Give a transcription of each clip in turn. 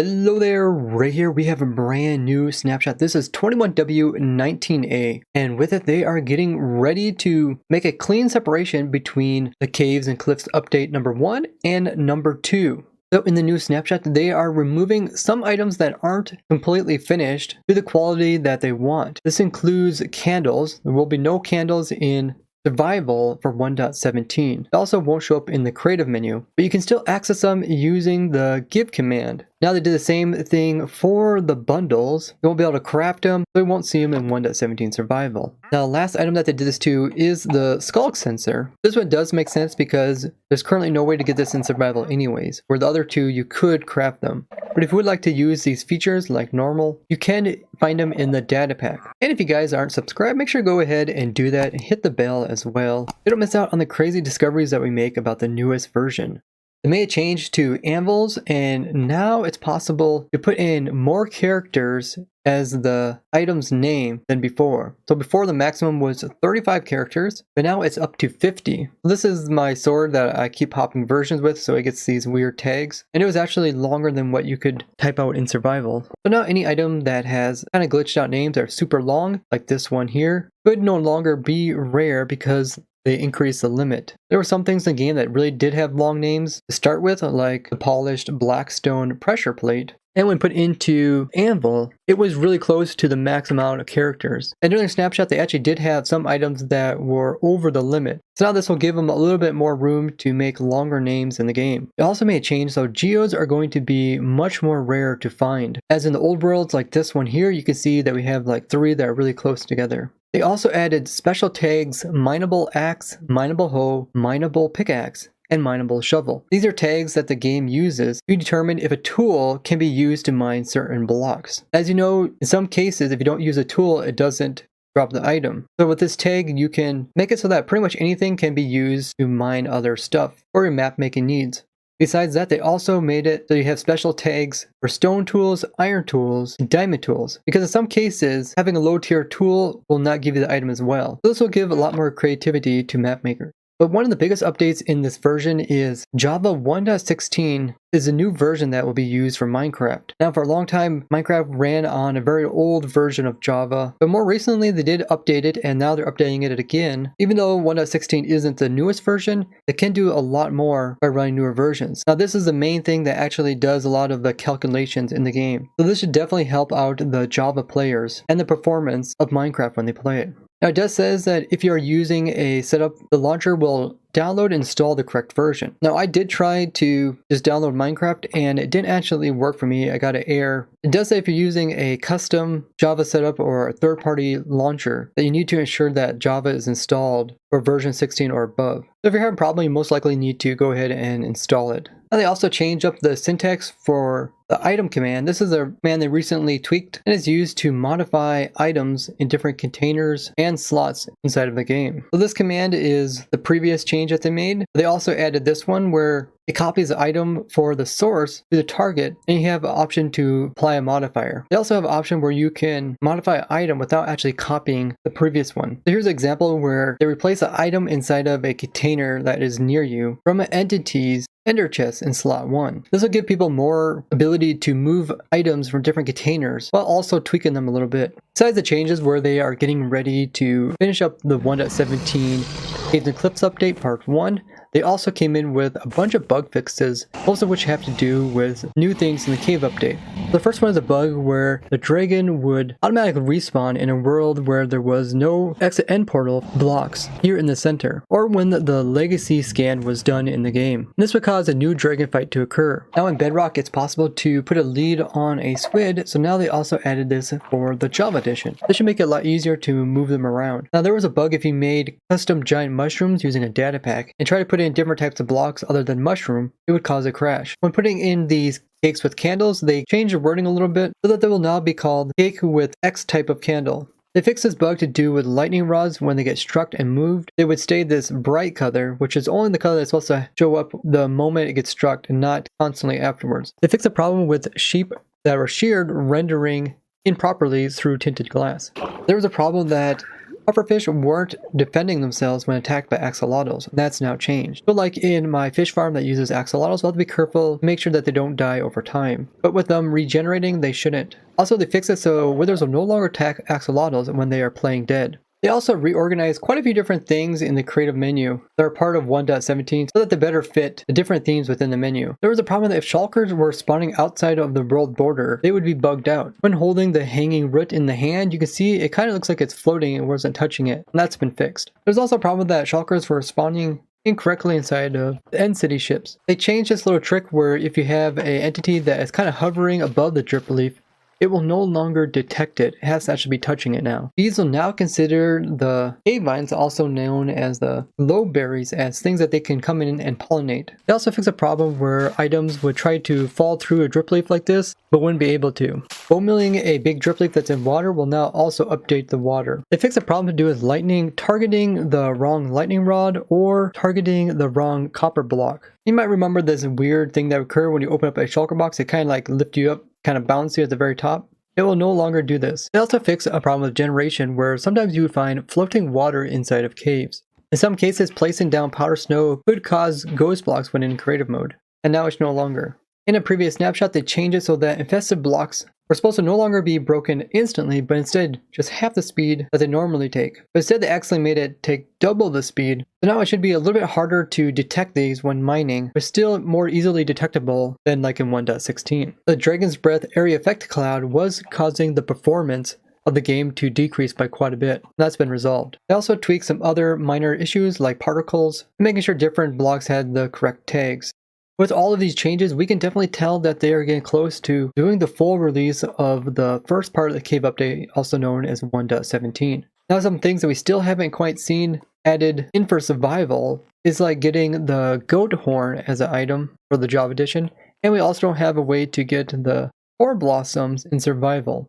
Hello there, right here we have a brand new snapshot. This is 21W19A, and with it they are getting ready to make a clean separation between the Caves and Cliffs update number 1 and number 2. So in the new snapshot, they are removing some items that aren't completely finished to the quality that they want. This includes candles. There will be no candles in Survival for 1.17. It also won't show up in the creative menu, but you can still access them using the give command. Now they did the same thing for the bundles. You won't be able to craft them, so you won't see them in 1.17 survival. Now the last item that they did this to is the skulk sensor. This one does make sense because there's currently no way to get this in survival anyways, where the other two you could craft them. But if you would like to use these features like normal, you can find them in the data pack. And if you guys aren't subscribed, make sure to go ahead and do that and hit the bell as well. You don't miss out on the crazy discoveries that we make about the newest version. They made a change to anvils, and now it's possible to put in more characters as the item's name than before. So before the maximum was 35 characters, but now it's up to 50. This is my sword that I keep hopping versions with, so it gets these weird tags. And it was actually longer than what you could type out in survival. So now any item that has kind of glitched out names that are super long, like this one here, could no longer be rare because they increased the limit. There were some things in the game that really did have long names to start with, like the polished blackstone pressure plate. And when put into anvil, it was really close to the max amount of characters. And during the snapshot, they actually did have some items that were over the limit. So now this will give them a little bit more room to make longer names in the game. It also made a change, so geodes are going to be much more rare to find. As in the old worlds, like this one here, you can see that we have like 3 that are really close together. They also added special tags, mineable axe, mineable hoe, mineable pickaxe, and mineable shovel. These are tags that the game uses to determine if a tool can be used to mine certain blocks. As you know, in some cases, if you don't use a tool, it doesn't drop the item. So with this tag, you can make it so that pretty much anything can be used to mine other stuff for your map making needs. Besides that, they also made it so you have special tags for stone tools, iron tools, and diamond tools. Because in some cases, having a low tier tool will not give you the item as well. This will give a lot more creativity to map makers. But one of the biggest updates in this version is Java 1.16 is a new version that will be used for Minecraft. Now for a long time, Minecraft ran on a very old version of Java, but more recently they did update it, and now they're updating it again. Even though 1.16 isn't the newest version, it can do a lot more by running newer versions. Now this is the main thing that actually does a lot of the calculations in the game. So this should definitely help out the Java players and the performance of Minecraft when they play it. Now it does says that if you are using a setup, the launcher will download and install the correct version. Now I did try to just download Minecraft and it didn't actually work for me. I got an error. It does say if you're using a custom Java setup or a third-party launcher that you need to ensure that Java is installed for version 16 or above. So if you're having a problem, you most likely need to go ahead and install it. Now they also changed up the syntax for the item command. This is a command they recently tweaked and is used to modify items in different containers and slots inside of the game. So this command is the previous change that they made. They also added this one where it copies the item for the source to the target, and you have an option to apply a modifier. They also have an option where you can modify an item without actually copying the previous one. So here's an example where they replace an item inside of a container that is near you from an entity's ender chest in slot 1. This will give people more ability to move items from different containers while also tweaking them a little bit. Besides the changes where they are getting ready to finish up the 1.17 Caves and Cliffs update part 1, they also came in with a bunch of bug fixes, most of which have to do with new things in the cave update. The first one is a bug where the dragon would automatically respawn in a world where there was no exit-end portal blocks here in the center, or when the legacy scan was done in the game. And this would cause a new dragon fight to occur. Now in Bedrock, it's possible to put a lead on a squid, so now they also added this for the Java edition. This should make it a lot easier to move them around. Now there was a bug if you made custom giant mushrooms using a data pack and try to put in different types of blocks other than mushroom, it would cause a crash. When putting in these cakes with candles, they changed the wording a little bit so that they will now be called cake with X type of candle. They fixed this bug to do with lightning rods. When they get struck and moved, they would stay this bright color, which is only the color that's supposed to show up the moment it gets struck and not constantly afterwards. They fixed a problem with sheep that were sheared rendering improperly through tinted glass. There was a problem that pufferfish weren't defending themselves when attacked by axolotls, and that's now changed. So like in my fish farm that uses axolotls, I'll have to be careful to make sure that they don't die over time. But with them regenerating, they shouldn't. Also, they fixed it so withers will no longer attack axolotls when they are playing dead. They also reorganized quite a few different things in the creative menu that are part of 1.17 so that they better fit the different themes within the menu. There was a problem that if shulkers were spawning outside of the world border, they would be bugged out. When holding the hanging root in the hand, you can see it kind of looks like it's floating and wasn't touching it, and that's been fixed. There's also a problem that shulkers were spawning incorrectly inside of end city ships. They changed this little trick where if you have an entity that is kind of hovering above the drip leaf, it will no longer detect it. It has to actually be touching it now. Bees will now consider the cave vines, also known as the glowberries, as things that they can come in and pollinate. They also fix a problem where items would try to fall through a drip leaf like this, but wouldn't be able to. Bone milling a big drip leaf that's in water will now also update the water. They fix a problem to do with lightning, targeting the wrong lightning rod or targeting the wrong copper block. You might remember this weird thing that occurred when you open up a shulker box. It kind of like lift you up, kind of bounce you at the very top. It will no longer do this. They also fix a problem with generation where sometimes you would find floating water inside of caves. In some cases, placing down powder snow could cause ghost blocks when in creative mode, and now it's no longer. In a previous snapshot, they changed it so that infested blocks were supposed to no longer be broken instantly, but instead just half the speed that they normally take. But instead they actually made it take double the speed. So now it should be a little bit harder to detect these when mining, but still more easily detectable than like in 1.16. The Dragon's Breath area effect cloud was causing the performance of the game to decrease by quite a bit. That's been resolved. They also tweaked some other minor issues like particles, making sure different blocks had the correct tags. With all of these changes, we can definitely tell that they are getting close to doing the full release of the first part of the cave update, also known as 1.17. Now, some things that we still haven't quite seen added in for survival is like getting the goat horn as an item for the Java edition, and we also don't have a way to get the ore blossoms in survival.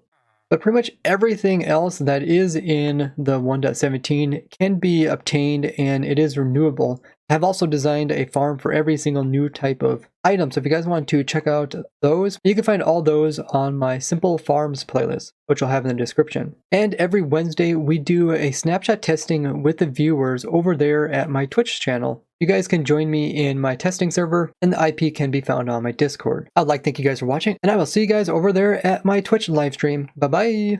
But pretty much everything else that is in the 1.17 can be obtained and it is renewable. I have also designed a farm for every single new type of item, so if you guys want to check out those, you can find all those on my Simple Farms playlist, which I'll have in the description. And every Wednesday, we do a snapshot testing with the viewers over there at my Twitch channel. You guys can join me in my testing server, and the IP can be found on my Discord. I'd like to thank you guys for watching, and I will see you guys over there at my Twitch livestream. Bye-bye!